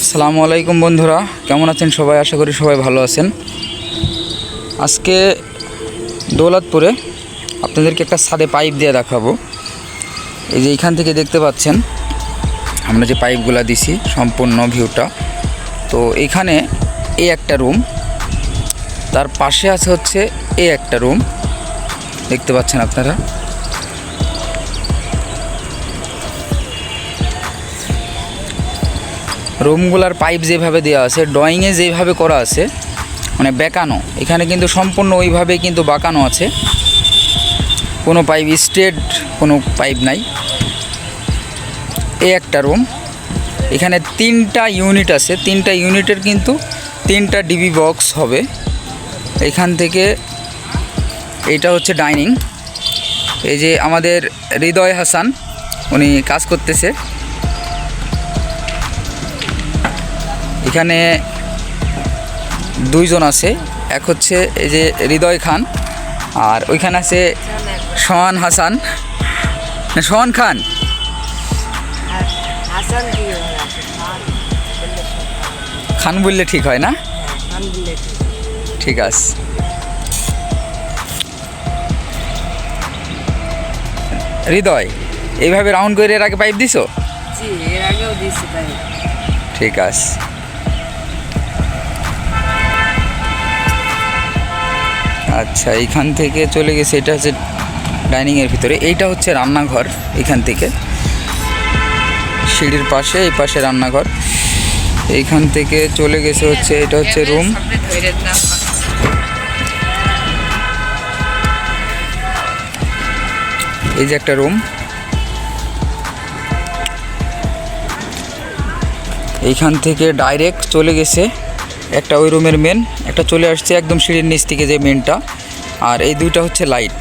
আসসালামু আলাইকুম বন্ধুরা, কেমন আছেন সবাই? আশা করি সবাই ভালো আছেন। আজকে দৌলতপুরে আপনাদেরকে একটা ছাদে পাইপ দিয়ে দেখাবো। এই যে এইখান থেকে দেখতে পাচ্ছেন আমরা যে পাইপগুলো দিছি, সম্পূর্ণ ভিউটা। তো এইখানে এই একটা রুম, তার পাশে আছে হচ্ছে এই একটা রুম, দেখতে পাচ্ছেন আপনারা। রুমগুলার পাইপ যেভাবে দেওয়া আছে, ড্রয়িংয়ে যেভাবে করা আছে, মানে বেঁকানো, এখানে কিন্তু সম্পূর্ণ ওইভাবে কিন্তু বাঁকানো আছে, কোনো পাইপ স্ট্রেট কোনো পাইপ নাই। এই একটা রুম, এখানে 3টা ইউনিট আছে, 3টা ইউনিটের কিন্তু 3টা ডিবি বক্স হবে। এখান থেকে এইটা হচ্ছে ডাইনিং। এই যে আমাদের হৃদয় হাসান উনি কাজ করতেছে। এখানে দুইজন আছে, এক হচ্ছে এই যে হৃদয় খান, আর ওইখানে আছে সোহান হাসান, না সোহান খান, খান বললে ঠিক হয় না? ঠিক আছে। হৃদয়, এইভাবে রাউন্ড করে এর আগে পাইপ দিছো? জি, এর আগেও দিয়েছি পাইপ। ঠিক আছে। আচ্ছা, এইখান থেকে চলে গেছে, এটা হচ্ছে ডাইনিংয়ের ভিতরে, এইটা হচ্ছে রান্নাঘর। এইখান থেকে সিঁড়ির পাশে, এই পাশে রান্নাঘর। এইখান থেকে চলে গেছে হচ্ছে, এটা হচ্ছে রুম। এই যে একটা রুম, এইখান থেকে ডাইরেক্ট চলে গেছে একটা ওই রুমের মেন, একটা চলে আসছে একদম সিঁড়ির নিচ থেকে যে মেনটা। আর এই দুইটা হচ্ছে লাইট,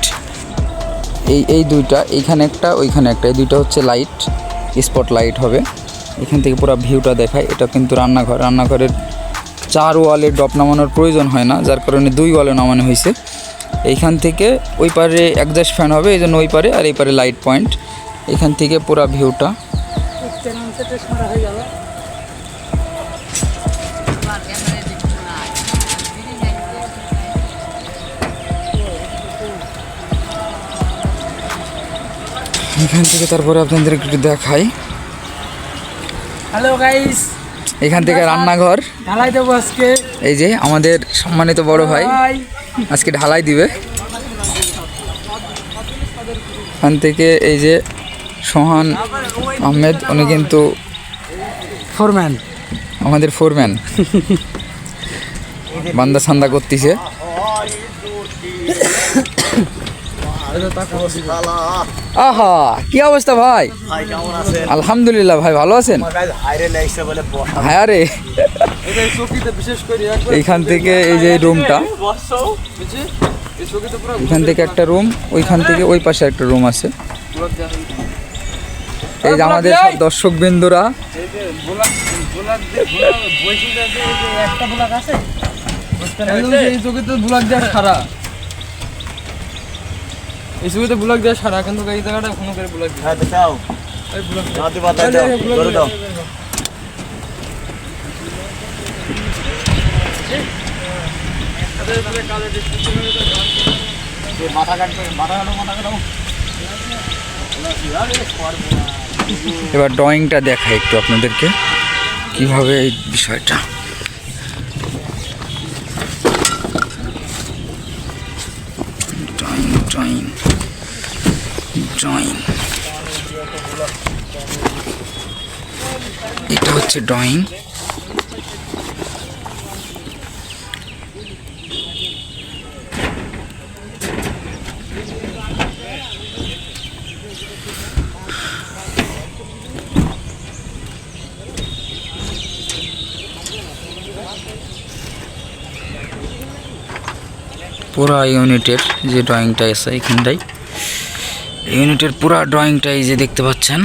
এই দুইটা, এইখানে একটা ওইখানে একটা, এই দুইটা হচ্ছে লাইট, স্পট লাইট হবে। এখান থেকে পুরো ভিউটা দেখায়। এটা কিন্তু রান্নাঘর। রান্নাঘরের 4 ওয়ালে ডপ নামানোর প্রয়োজন হয় না, যার কারণে 2 ওয়ালে নামানো হয়েছে। এইখান থেকে ওই পারে একজাস্ট ফ্যান হবে, এই জন্য ওই পারে, আর এই পারে লাইট পয়েন্ট। এখান থেকে পুরো ভিউটা। এখান থেকে তারপরে আপনাদের একটু দেখাই। হ্যালো গাইস, এখান থেকে রান্নাঘর ঢালাই দেবো আজকে। এই যে আমাদের সম্মানিত বড় ভাই আজকে ঢালাই দিবে। এখান থেকে এই যে সোহান আহমেদ, উনি কিন্তু ফোরম্যান, আমাদের ফোরম্যান, বান্দা সান্দা করতেছে। আহা, কি অবস্থা ভাই? আলহামদুলিল্লাহ ভাই, ভালো আছেন? হ্যাঁ রে। এইখান থেকে এই যে রুমটা, এখান থেকে একটা রুম, ওইখান থেকে ওই পাশে একটা রুম আছে। এই যে আমাদের সব দর্শক বিন্দুরা, এই ছবিতে ব্লগ দেওয়া সারা, কিন্তু এই জায়গাটা ফোন করে ব্লগ দিই। হ্যাঁ, দাও এই ব্লগ দাও, বাতাই দাও, করে দাও। এবার ড্রয়িংটা দেখাই একটু আপনাদেরকে, কিভাবে এই বিষয়টা। ড্রয়িং এটা হচ্ছে ড্রয়িং। পুরা ইউনিটের যে ড্রয়িংটা আছে, এখানটাই ইউনিটের পুরা ড্রয়িংটা এই যে দেখতে পাচ্ছেন।